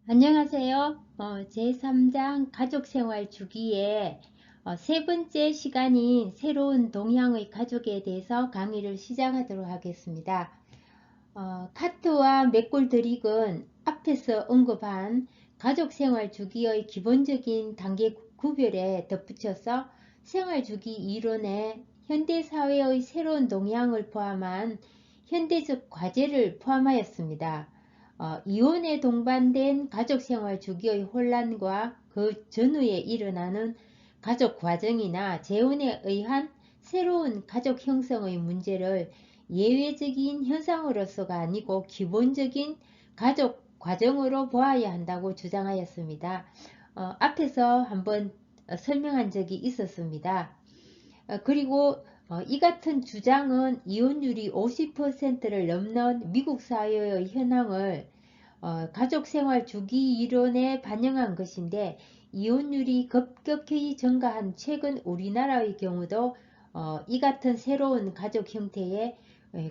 안녕하세요. 제3장 가족생활 주기의 세 번째 시간인 새로운 동향의 가족에 대해서 강의를 시작하도록 하겠습니다. 카트와 맥골 드릭은 앞에서 언급한 가족생활 주기의 기본적인 단계 구별에 덧붙여서 생활주기 이론에 현대사회의 새로운 동향을 포함한 현대적 과제를 포함하였습니다. 이혼에 동반된 가족생활 주기의 혼란과 그 전후에 일어나는 가족 과정이나 재혼에 의한 새로운 가족 형성의 문제를 예외적인 현상으로서가 아니고 기본적인 가족 과정으로 보아야 한다고 주장하였습니다. 앞에서 한번 설명한 적이 있었습니다. 그리고 이 같은 주장은 이혼율이 50%를 넘는 미국 사회의 현황을 가족생활 주기 이론에 반영한 것인데, 이혼율이 급격히 증가한 최근 우리나라의 경우도 이 같은 새로운 가족 형태에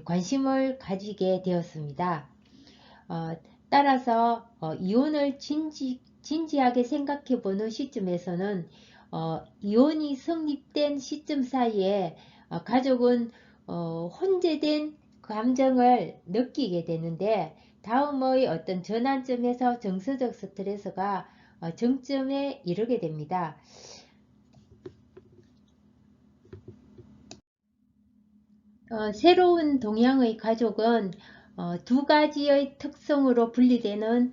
관심을 가지게 되었습니다. 따라서 이혼을 진지하게 생각해 보는 시점에서는 이혼이 성립된 시점 사이에 가족은 혼재된 감정을 느끼게 되는데, 다음의 어떤 전환점에서 정서적 스트레스가 정점에 이르게 됩니다. 새로운 동양의 가족은 두 가지의 특성으로 분리되는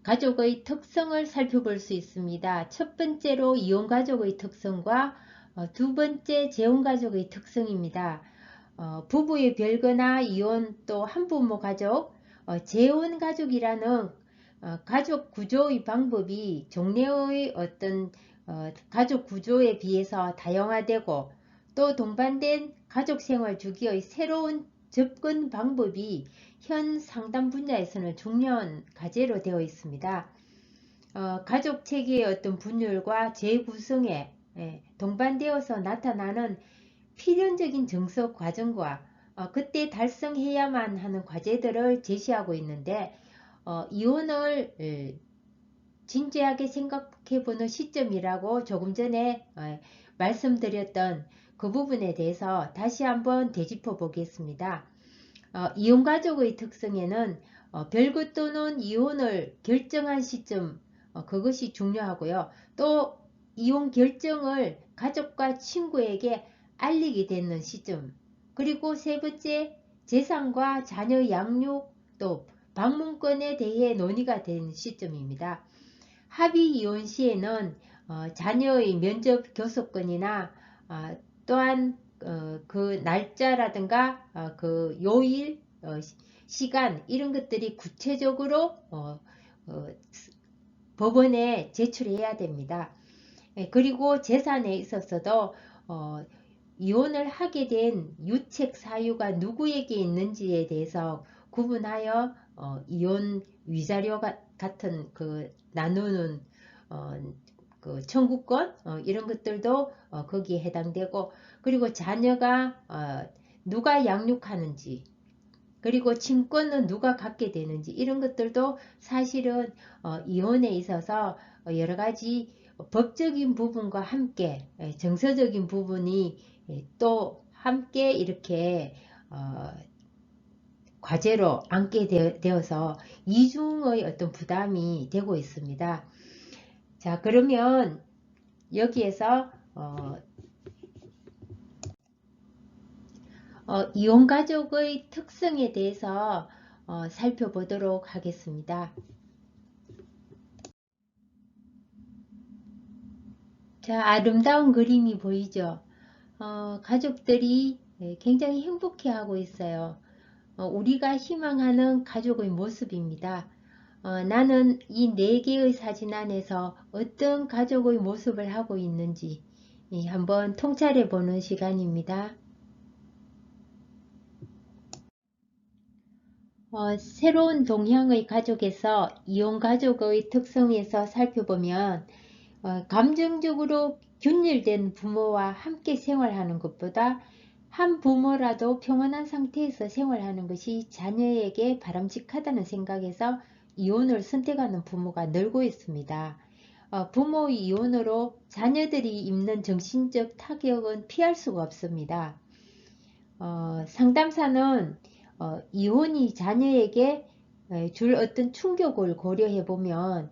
가족의 특성을 살펴볼 수 있습니다. 첫 번째로 이혼가족의 특성과 두 번째 재혼가족의 특성입니다. 부부의 별거나 이혼, 또 한부모 가족, 재혼가족이라는 가족 구조의 방법이 종래의 어떤 가족 구조에 비해서 다양화되고, 또 동반된 가족생활 주기의 새로운 접근 방법이 현 상담 분야에서는 중요한 과제로 되어 있습니다. 가족 체계의 어떤 분열과 재구성에 동반되어서 나타나는 필연적인 정서 과정과 그때 달성해야만 하는 과제들을 제시하고 있는데, 이혼을 진지하게 생각해 보는 시점이라고 조금 전에 말씀드렸던 그 부분에 대해서 다시 한번 되짚어 보겠습니다. 이혼가족의 특성에는 별거 또는 이혼을 결정한 시점, 그것이 중요하고요. 또 이혼 결정을 가족과 친구에게 알리게 되는 시점, 그리고 세 번째, 재산과 자녀 양육, 또 방문권에 대해 논의가 되는 시점입니다. 합의 이혼 시에는 자녀의 면접 교섭권이나 또한 그 날짜라든가 그 요일, 시간, 이런 것들이 구체적으로 법원에 제출해야 됩니다. 그리고 재산에 있어서도 이혼을 하게 된 유책 사유가 누구에게 있는지에 대해서 구분하여 이혼 위자료 같은 그 나누는 그 청구권, 이런 것들도 거기에 해당되고, 그리고 자녀가 누가 양육하는지, 그리고 친권은 누가 갖게 되는지, 이런 것들도 사실은 이혼에 있어서 여러 가지 법적인 부분과 함께 정서적인 부분이 또 함께 이렇게 과제로 안게 되어서 이중의 어떤 부담이 되고 있습니다. 자, 그러면 여기에서 이혼가족의 특성에 대해서 살펴보도록 하겠습니다. 자, 아름다운 그림이 보이죠? 가족들이 굉장히 행복해하고 있어요. 우리가 희망하는 가족의 모습입니다. 나는 이 4개의 사진 안에서 어떤 가족의 모습을 하고 있는지 한번 통찰해 보는 시간입니다. 새로운 동향의 가족에서 이혼가족의 특성에서 살펴보면 감정적으로 균일된 부모와 함께 생활하는 것보다 한 부모라도 평온한 상태에서 생활하는 것이 자녀에게 바람직하다는 생각에서 이혼을 선택하는 부모가 늘고 있습니다. 부모의 이혼으로 자녀들이 입는 정신적 타격은 피할 수가 없습니다. 상담사는 이혼이 자녀에게 줄 어떤 충격을 고려해 보면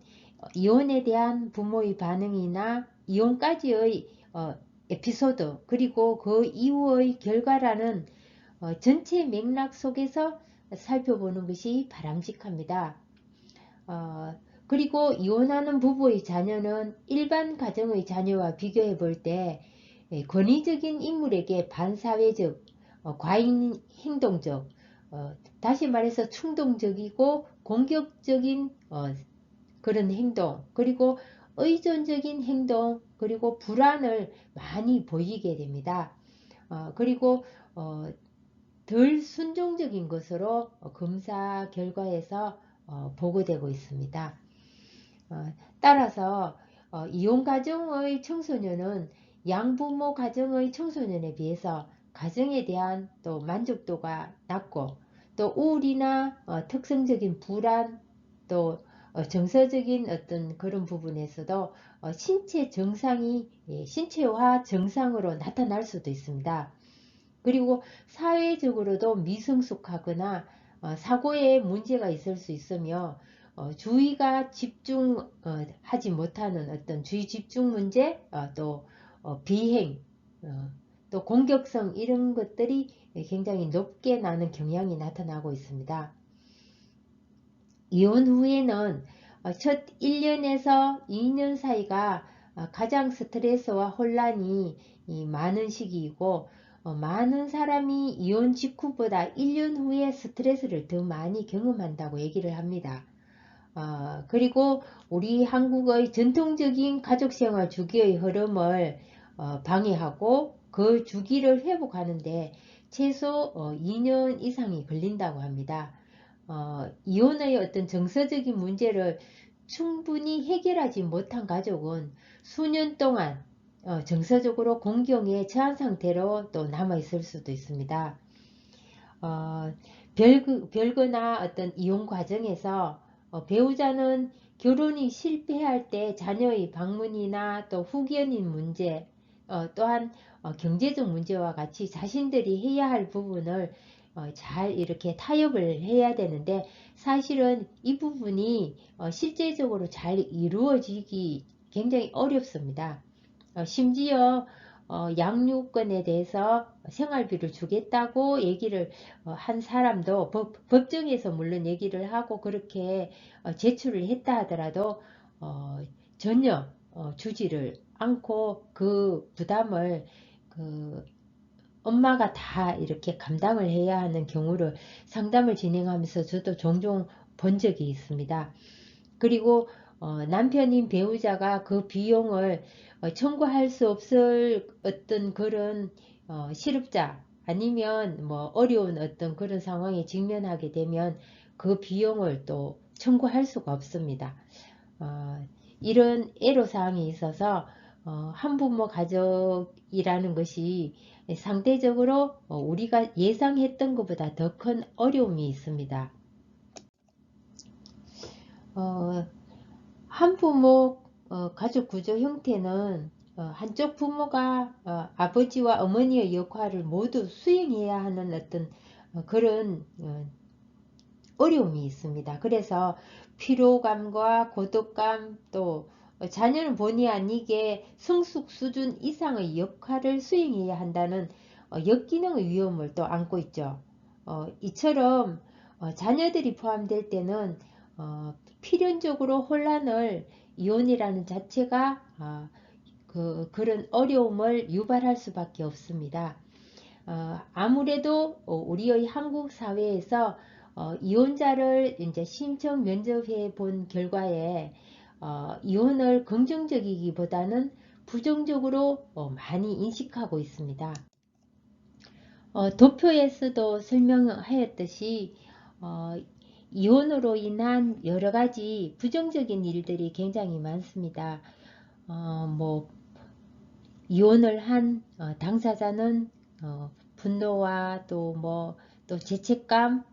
이혼에 대한 부모의 반응이나 이혼까지의 에피소드 그리고 그 이후의 결과라는 전체 맥락 속에서 살펴보는 것이 바람직합니다. 그리고 이혼하는 부부의 자녀는 일반 가정의 자녀와 비교해 볼 때 권위적인 인물에게 반사회적, 과잉 행동적, 다시 말해서 충동적이고 공격적인 그런 행동, 그리고 의존적인 행동, 그리고 불안을 많이 보이게 됩니다. 그리고 덜 순종적인 것으로 검사 결과에서 보고되고 있습니다. 따라서 이혼 가정의 청소년은 양부모 가정의 청소년에 비해서 가정에 대한 또 만족도가 낮고 또 우울이나 특성적인 불안 또 정서적인 어떤 그런 부분에서도 신체 정상이 신체화 정상으로 나타날 수도 있습니다. 그리고 사회적으로도 미성숙하거나 사고에 문제가 있을 수 있으며 주의가 집중하지 못하는 어떤 주의 집중 문제 또 비행 또 공격성 이런 것들이 굉장히 높게 나는 경향이 나타나고 있습니다. 이혼 후에는 첫 1년에서 2년 사이가 가장 스트레스와 혼란이 많은 시기이고 많은 사람이 이혼 직후보다 1년 후에 스트레스를 더 많이 경험한다고 얘기를 합니다. 그리고 우리 한국의 전통적인 가족생활 주기의 흐름을 방해하고 그 주기를 회복하는데 최소 2년 이상이 걸린다고 합니다. 이혼의 어떤 정서적인 문제를 충분히 해결하지 못한 가족은 수년 동안 정서적으로 공경에 처한 상태로 또 남아 있을 수도 있습니다. 별거나 어떤 이혼 과정에서 배우자는 결혼이 실패할 때 자녀의 방문이나 또 후견인 문제 또한 경제적 문제와 같이 자신들이 해야 할 부분을 잘 이렇게 타협을 해야 되는데 사실은 이 부분이 실제적으로 잘 이루어지기 굉장히 어렵습니다. 심지어 양육권에 대해서 생활비를 주겠다고 얘기를 한 사람도 법정에서 물론 얘기를 하고 그렇게 제출을 했다 하더라도 전혀 주지를 않고 그 부담을 그 엄마가 다 이렇게 감당을 해야 하는 경우를 상담을 진행하면서 저도 종종 본 적이 있습니다. 그리고 남편인 배우자가 그 비용을 청구할 수 없을 어떤 그런 실업자 아니면 뭐 어려운 어떤 그런 상황에 직면하게 되면 그 비용을 또 청구할 수가 없습니다. 이런 애로사항이 있어서 한부모 가족이라는 것이 상대적으로 우리가 예상했던 것보다 더 큰 어려움이 있습니다. 한부모 가족 구조 형태는 한쪽 부모가 아버지와 어머니의 역할을 모두 수행해야 하는 어떤 그런 어려움이 있습니다. 그래서 피로감과 고독감 또 자녀는 본의 아니게 성숙 수준 이상의 역할을 수행해야 한다는 역기능의 위험을 또 안고 있죠. 이처럼 자녀들이 포함될 때는 필연적으로 혼란을 이혼이라는 자체가 그런 어려움을 유발할 수밖에 없습니다. 아무래도 우리의 한국 사회에서 이혼자를 이제 신청 면접해 본 결과에 이혼을 긍정적이기보다는 부정적으로 많이 인식하고 있습니다. 도표에서도 설명하였듯이 이혼으로 인한 여러 가지 부정적인 일들이 굉장히 많습니다. 뭐 이혼을 한 당사자는 분노와 또 죄책감,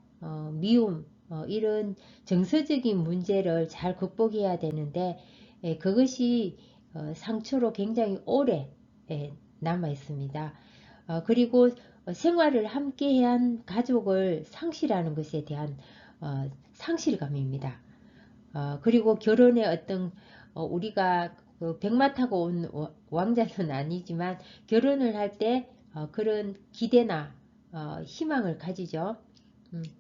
미움, 이런 정서적인 문제를 잘 극복해야 되는데 그것이 상처로 굉장히 오래 남아 있습니다. 그리고 생활을 함께 한 가족을 상실하는 것에 대한 상실감입니다. 그리고 결혼의 어떤 우리가 그 백마 타고 온 왕자는 아니지만 결혼을 할 때 그런 기대나 희망을 가지죠.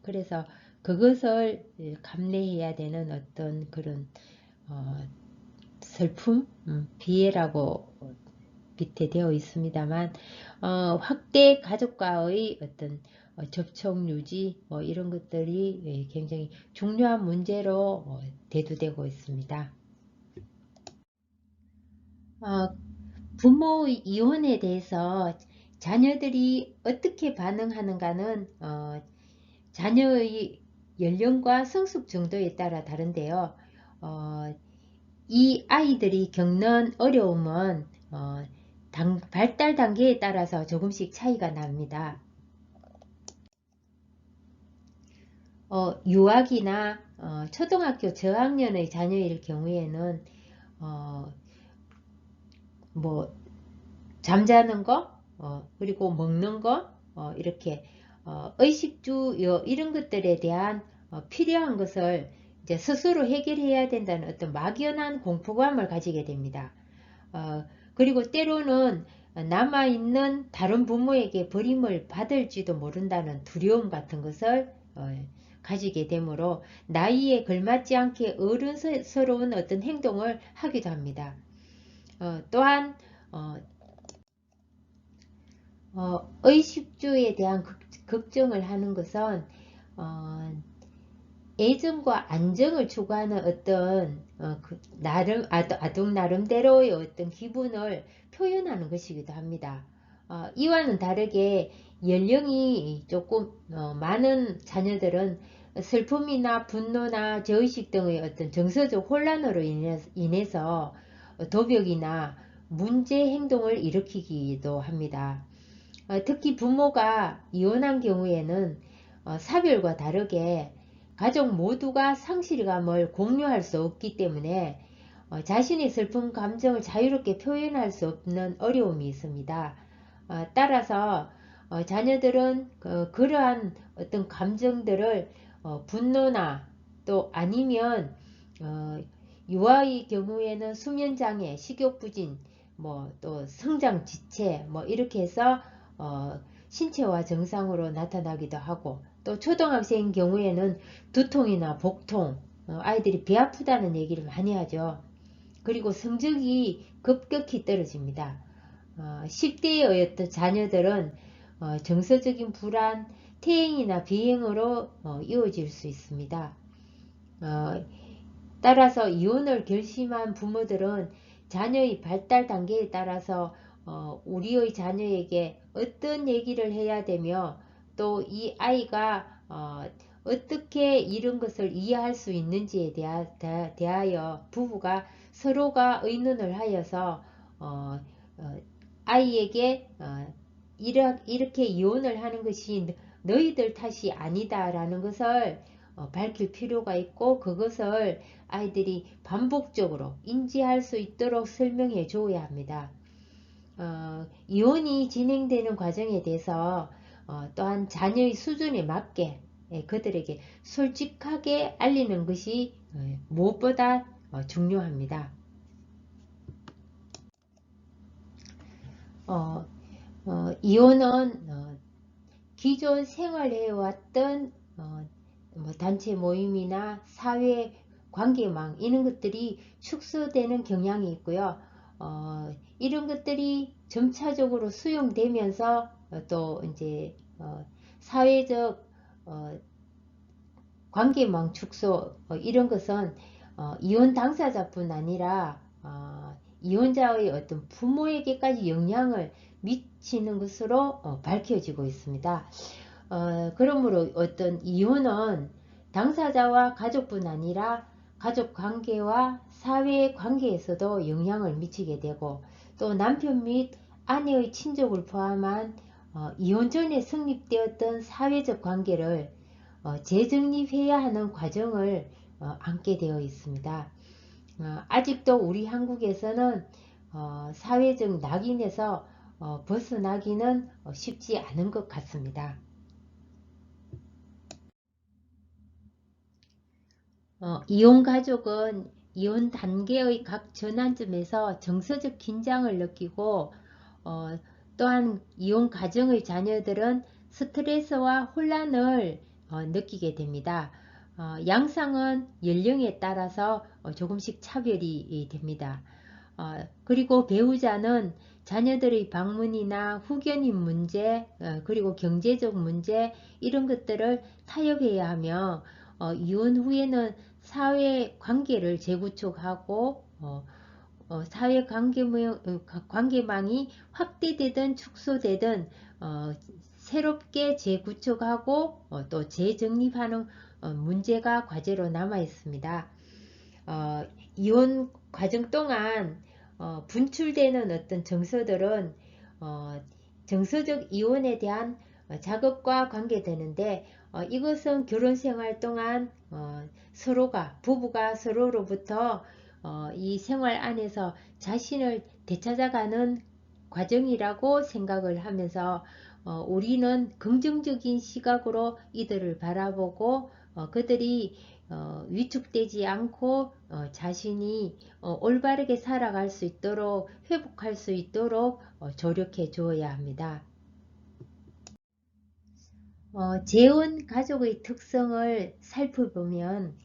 그래서 그것을 감내해야 되는 어떤 그런 슬픔, 비애라고 밑에 되어 있습니다만 확대 가족과의 어떤 접촉 유지 이런 것들이 굉장히 중요한 문제로 대두되고 있습니다. 부모 이혼에 대해서 자녀들이 어떻게 반응하는가는 자녀의 연령과 성숙 정도에 따라 다른데요. 이 아이들이 겪는 어려움은 발달 단계에 따라서 조금씩 차이가 납니다. 유아기나 초등학교 저학년의 자녀일 경우에는 뭐 잠자는 거, 그리고 먹는 거, 이렇게 의식주 이런 것들에 대한 필요한 것을 이제 스스로 해결해야 된다는 어떤 막연한 공포감을 가지게 됩니다. 그리고 때로는 남아있는 다른 부모에게 버림을 받을지도 모른다는 두려움 같은 것을 가지게 되므로 나이에 걸맞지 않게 어른스러운 어떤 행동을 하기도 합니다. 또한 의식주에 대한 걱정을 하는 것은 애정과 안정을 추구하는 어떤 아동 나름대로의 어떤 기분을 표현하는 것이기도 합니다. 이와는 다르게 연령이 조금 많은 자녀들은 슬픔이나 분노나 죄의식 등의 어떤 정서적 혼란으로 인해서 도벽이나 문제 행동을 일으키기도 합니다. 특히 부모가 이혼한 경우에는 사별과 다르게 가족 모두가 상실감을 공유할 수 없기 때문에 자신의 슬픈 감정을 자유롭게 표현할 수 없는 어려움이 있습니다. 따라서 자녀들은 그러한 어떤 감정들을 분노나 또 아니면 유아의 경우에는 수면장애, 식욕부진, 또 성장 지체 이렇게 해서 신체와 정상으로 나타나기도 하고, 또 초등학생 경우에는 두통이나 복통, 아이들이 배 아프다는 얘기를 많이 하죠. 그리고 성적이 급격히 떨어집니다. 10대의 어떤 자녀들은 정서적인 불안, 퇴행이나 비행으로 이어질 수 있습니다. 따라서 이혼을 결심한 부모들은 자녀의 발달 단계에 따라서 우리의 자녀에게 어떤 얘기를 해야 되며 또 이 아이가 어떻게 이런 것을 이해할 수 있는지에 대하여 부부가 서로가 의논을 하여서 아이에게 이렇게 이혼을 하는 것이 너희들 탓이 아니다 라는 것을 밝힐 필요가 있고, 그것을 아이들이 반복적으로 인지할 수 있도록 설명해 줘야 합니다. 이혼이 진행되는 과정에 대해서 또한 자녀의 수준에 맞게 그들에게 솔직하게 알리는 것이 무엇보다 중요합니다. 이혼은 기존 생활해왔던 단체 모임이나 사회 관계망 이런 것들이 축소되는 경향이 있고요. 이런 것들이 점차적으로 수용되면서 또 이제 사회적 관계망 축소 이런 것은 이혼 당사자뿐 아니라 이혼자의 어떤 부모에게까지 영향을 미치는 것으로 밝혀지고 있습니다. 그러므로 어떤 이혼은 당사자와 가족뿐 아니라 가족 관계와 사회 관계에서도 영향을 미치게 되고, 또 남편 및 아내의 친족을 포함한 이혼 전에 성립되었던 사회적 관계를 재정립해야 하는 과정을 안게 되어 있습니다. 아직도 우리 한국에서는 사회적 낙인에서 벗어나기는 쉽지 않은 것 같습니다. 이혼가족은 이혼 단계의 각 전환점에서 정서적 긴장을 느끼고 또한 이혼 가정의 자녀들은 스트레스와 혼란을 느끼게 됩니다. 양상은 연령에 따라서 조금씩 차별이 됩니다. 그리고 배우자는 자녀들의 방문이나 후견인 문제, 그리고 경제적 문제 이런 것들을 타협해야 하며 이혼 후에는 사회 관계를 재구축하고 사회 관계망이 확대되든 축소되든 새롭게 재구축하고 또 재정립하는 문제가 과제로 남아 있습니다. 이혼 과정 동안 분출되는 어떤 정서들은 정서적 이혼에 대한 작업과 관계되는데 이것은 결혼생활 동안 부부가 서로로부터 이 생활 안에서 자신을 되찾아가는 과정이라고 생각을 하면서 우리는 긍정적인 시각으로 이들을 바라보고 그들이 위축되지 않고 자신이 올바르게 살아갈 수 있도록 회복할 수 있도록 조력해 주어야 합니다. 재혼 가족의 특성을 살펴보면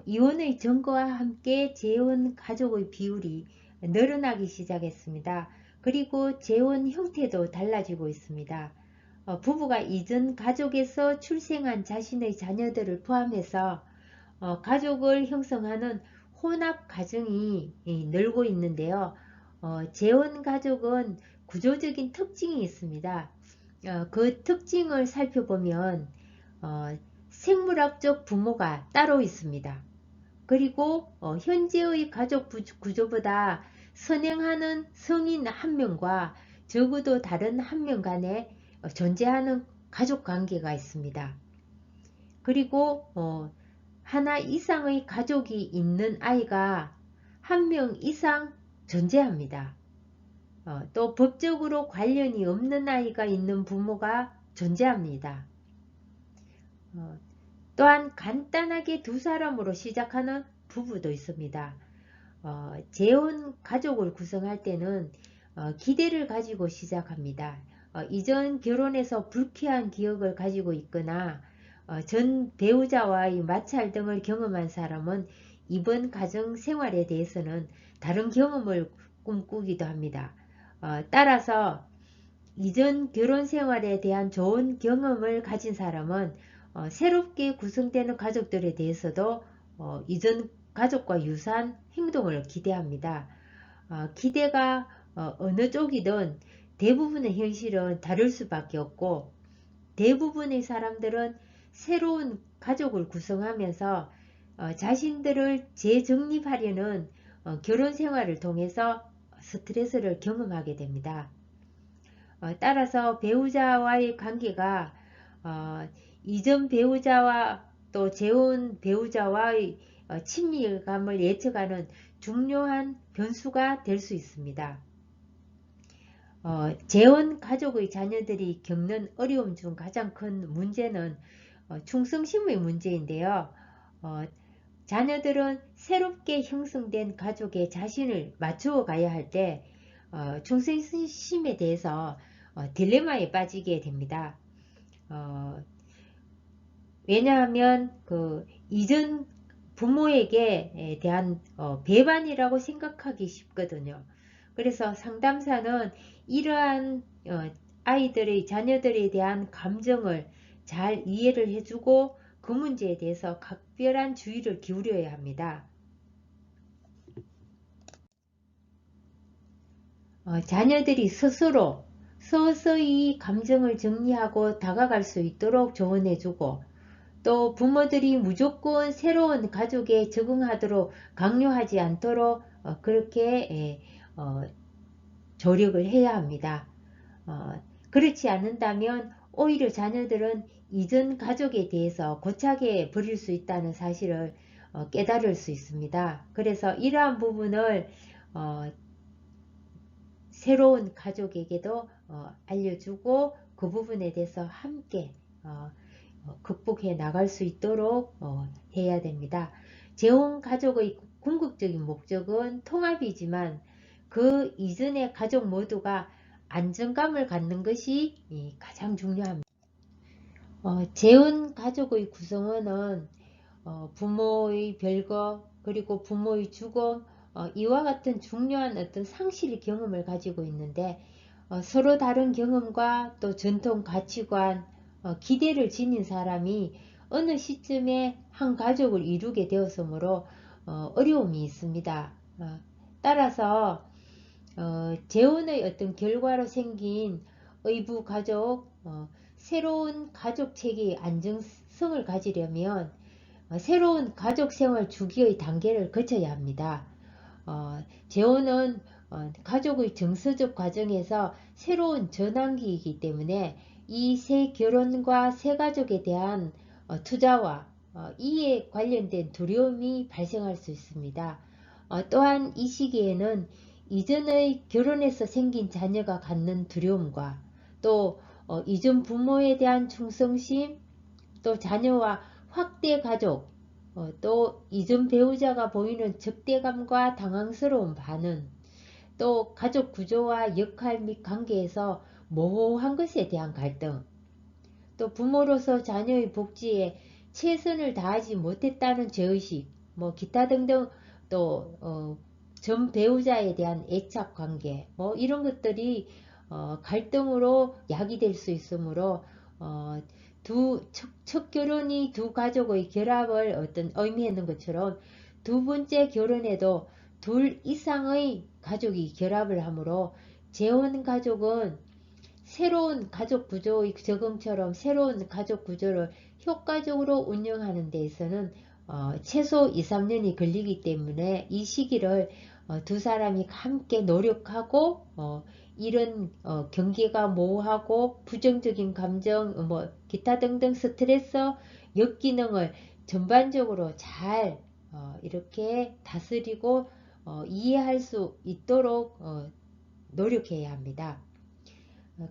이혼의 증가와 함께 재혼 가족의 비율이 늘어나기 시작했습니다. 그리고 재혼 형태도 달라지고 있습니다. 부부가 이전 가족에서 출생한 자신의 자녀들을 포함해서 가족을 형성하는 혼합 가정이 늘고 있는데요. 재혼 가족은 구조적인 특징이 있습니다. 그 특징을 살펴보면 생물학적 부모가 따로 있습니다. 그리고 현재의 가족 구조보다 선행하는 성인 한 명과 적어도 다른 한 명 간에 존재하는 가족관계가 있습니다. 그리고 하나 이상의 가족이 있는 아이가 한 명 이상 존재합니다. 또 법적으로 관련이 없는 아이가 있는 부모가 존재합니다. 또한 간단하게 두 사람으로 시작하는 부부도 있습니다. 재혼 가족을 구성할 때는 기대를 가지고 시작합니다. 이전 결혼에서 불쾌한 기억을 가지고 있거나 전 배우자와의 마찰 등을 경험한 사람은 이번 가정 생활에 대해서는 다른 경험을 꿈꾸기도 합니다. 따라서 이전 결혼 생활에 대한 좋은 경험을 가진 사람은 새롭게 구성되는 가족들에 대해서도 이전 가족과 유사한 행동을 기대합니다. 기대가 어느 쪽이든 대부분의 현실은 다를 수밖에 없고 대부분의 사람들은 새로운 가족을 구성하면서 자신들을 재정립하려는 결혼 생활을 통해서 스트레스를 경험하게 됩니다. 따라서 배우자와의 관계가 이전 배우자와 또 재혼 배우자와의 친밀감을 예측하는 중요한 변수가 될 수 있습니다. 재혼 가족의 자녀들이 겪는 어려움 중 가장 큰 문제는 충성심의 문제인데요. 자녀들은 새롭게 형성된 가족에 자신을 맞추어 가야 할 때 충성심에 대해서 딜레마에 빠지게 됩니다. 왜냐하면 그 이전 부모에게 대한 배반이라고 생각하기 쉽거든요. 그래서 상담사는 이러한 아이들의 자녀들에 대한 감정을 잘 이해를 해주고 그 문제에 대해서 각별한 주의를 기울여야 합니다. 자녀들이 스스로 서서히 감정을 정리하고 다가갈 수 있도록 조언해주고 또 부모들이 무조건 새로운 가족에 적응하도록 강요하지 않도록 그렇게 조력을 해야 합니다. 그렇지 않는다면 오히려 자녀들은 이전 가족에 대해서 고차게 버릴 수 있다는 사실을 깨달을 수 있습니다. 그래서 이러한 부분을 새로운 가족에게도 알려주고 그 부분에 대해서 함께 극복해 나갈 수 있도록 해야 됩니다. 재혼 가족의 궁극적인 목적은 통합이지만 그 이전의 가족 모두가 안정감을 갖는 것이 가장 중요합니다. 재혼 가족의 구성원은 부모의 별거 그리고 부모의 죽음 이와 같은 중요한 어떤 상실 경험을 가지고 있는데 서로 다른 경험과 또 전통 가치관 기대를 지닌 사람이 어느 시점에 한 가족을 이루게 되었으므로 어려움이 있습니다. 따라서 재혼의 어떤 결과로 생긴 의부 가족 새로운 가족 체계의 안정성을 가지려면 새로운 가족 생활 주기의 단계를 거쳐야 합니다. 재혼은 가족의 정서적 과정에서 새로운 전환기이기 때문에 이 새 결혼과 새 가족에 대한 투자와 이에 관련된 두려움이 발생할 수 있습니다. 또한 이 시기에는 이전의 결혼에서 생긴 자녀가 갖는 두려움과 또 이전 부모에 대한 충성심 또 자녀와 확대 가족 또 이전 배우자가 보이는 적대감과 당황스러운 반응 또 가족 구조와 역할 및 관계에서 모호한 것에 대한 갈등 또 부모로서 자녀의 복지에 최선을 다하지 못했다는 죄의식 기타 등등 또 전 배우자에 대한 애착 관계 이런 것들이 갈등으로 야기될 수 있으므로 첫 결혼이 두 가족의 결합을 어떤 의미하는 것처럼 두 번째 결혼에도 둘 이상의 가족이 결합을 하므로 재혼 가족은 새로운 가족 구조의 적응처럼 새로운 가족 구조를 효과적으로 운영하는 데 있어서는 최소 2, 3년이 걸리기 때문에 이 시기를 두 사람이 함께 노력하고 이런 경계가 모호하고 부정적인 감정 기타 등등 스트레스 역기능을 전반적으로 잘 이렇게 다스리고 이해할 수 있도록 노력해야 합니다.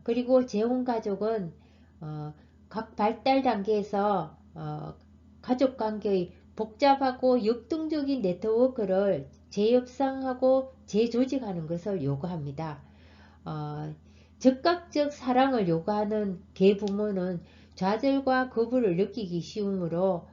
그리고 재혼가족은 각 발달 단계에서 가족관계의 복잡하고 역동적인 네트워크를 재협상하고 재조직하는 것을 요구합니다. 즉각적 사랑을 요구하는 계부모는 좌절과 거부를 느끼기 쉬우므로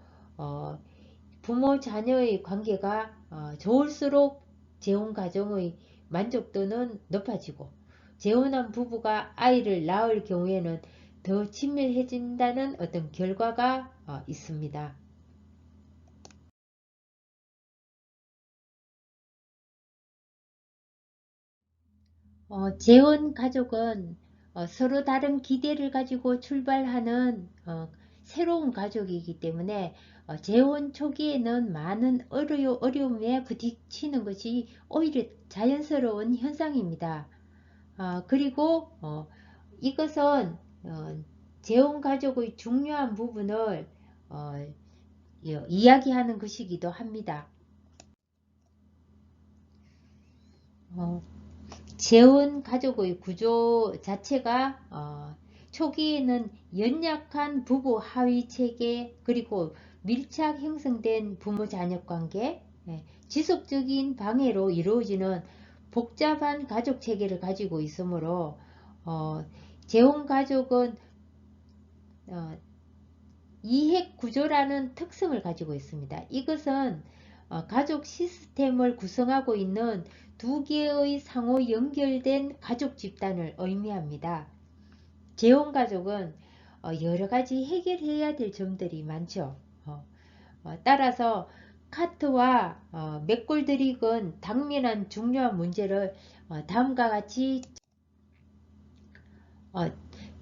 부모 자녀의 관계가 좋을수록 재혼가정의 만족도는 높아지고 재혼한 부부가 아이를 낳을 경우에는 더 친밀해진다는 어떤 결과가 있습니다. 재혼 가족은 서로 다른 기대를 가지고 출발하는 새로운 가족이기 때문에 재혼 초기에는 많은 어려움에 부딪히는 것이 오히려 자연스러운 현상입니다. 그리고 이것은 재혼 가족의 중요한 부분을 이야기하는 것이기도 합니다. 재혼 가족의 구조 자체가 초기에는 연약한 부부 하위 체계 그리고 밀착 형성된 부모 자녀 관계 지속적인 방해로 이루어지는 복잡한 가족 체계를 가지고 있으므로 재혼 가족은 이핵 구조라는 특성을 가지고 있습니다. 이것은 가족 시스템을 구성하고 있는 두 개의 상호 연결된 가족 집단을 의미합니다. 재혼가족은 여러가지 해결해야 될 점들이 많죠. 따라서 카트와 맥골드릭은 당면한 중요한 문제를 다음과 같이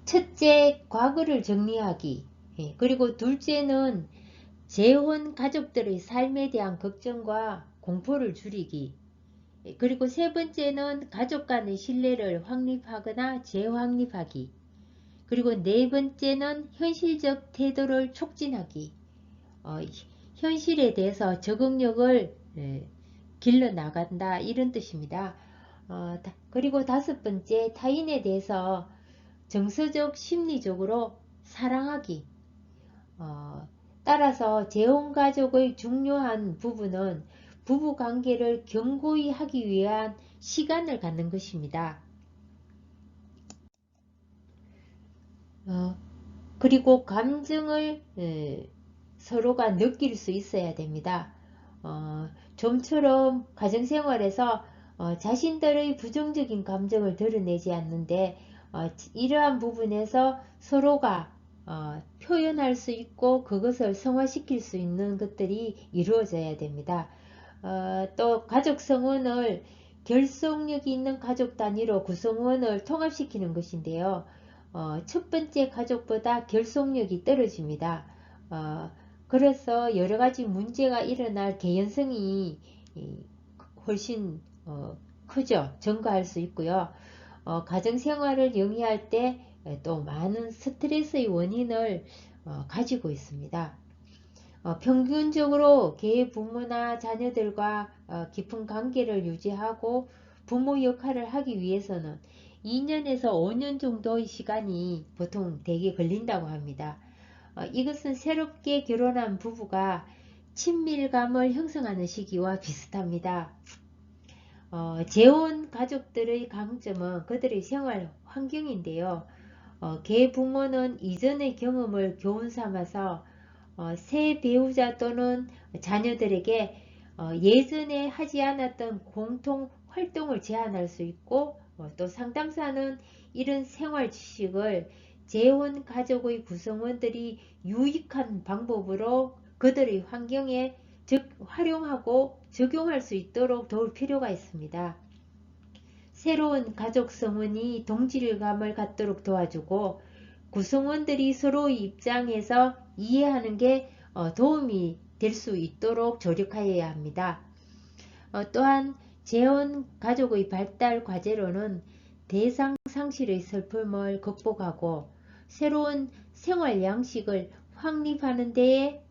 첫째, 과거를 정리하기 그리고 둘째는 재혼 가족들의 삶에 대한 걱정과 공포를 줄이기 그리고 세 번째는 가족 간의 신뢰를 확립하거나 재확립하기 그리고 네 번째는 현실적 태도를 촉진하기. 현실에 대해서 적응력을 길러 나간다 이런 뜻입니다. 그리고 다섯 번째, 타인에 대해서 정서적 심리적으로 사랑하기. 따라서 재혼가족의 중요한 부분은 부부관계를 견고히 하기 위한 시간을 갖는 것입니다. 그리고 감정을 서로가 느낄 수 있어야 됩니다. 좀처럼 가정생활에서 자신들의 부정적인 감정을 드러내지 않는데 이러한 부분에서 서로가 표현할 수 있고 그것을 성화시킬 수 있는 것들이 이루어져야 됩니다. 또 가족 성원을 결속력이 있는 가족 단위로 구성원을 통합시키는 것인데요. 첫 번째 가족보다 결속력이 떨어집니다. 그래서 여러가지 문제가 일어날 개연성이 훨씬 크죠. 증가할 수 있고요. 가정생활을 영위할 때 또 많은 스트레스의 원인을 가지고 있습니다. 평균적으로 개의 부모나 자녀들과 깊은 관계를 유지하고 부모 역할을 하기 위해서는 2년에서 5년 정도의 시간이 보통 대개 걸린다고 합니다. 이것은 새롭게 결혼한 부부가 친밀감을 형성하는 시기와 비슷합니다. 재혼 가족들의 강점은 그들의 생활 환경인데요. 개 부모는 이전의 경험을 교훈 삼아서 새 배우자 또는 자녀들에게 예전에 하지 않았던 공통 활동을 제안할 수 있고 또 상담사는 이런 생활 지식을 재혼 가족의 구성원들이 유익한 방법으로 그들의 환경에 활용하고 적용할 수 있도록 도울 필요가 있습니다. 새로운 가족 성원이 동질감을 갖도록 도와주고 구성원들이 서로의 입장에서 이해하는 게 도움이 될 수 있도록 조력하여야 합니다. 또한 재혼 가족의 발달 과제로는 대상 상실의 슬픔을 극복하고 새로운 생활 양식을 확립하는 데에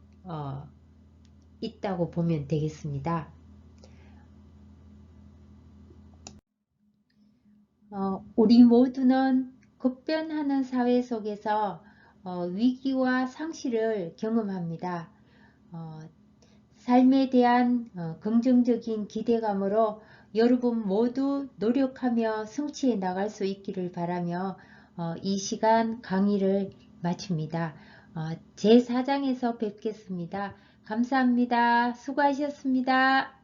있다고 보면 되겠습니다. 우리 모두는 급변하는 사회 속에서 위기와 상실을 경험합니다. 삶에 대한 긍정적인 기대감으로 여러분 모두 노력하며 성취해 나갈 수 있기를 바라며 이 시간 강의를 마칩니다. 제4장에서 뵙겠습니다. 감사합니다. 수고하셨습니다.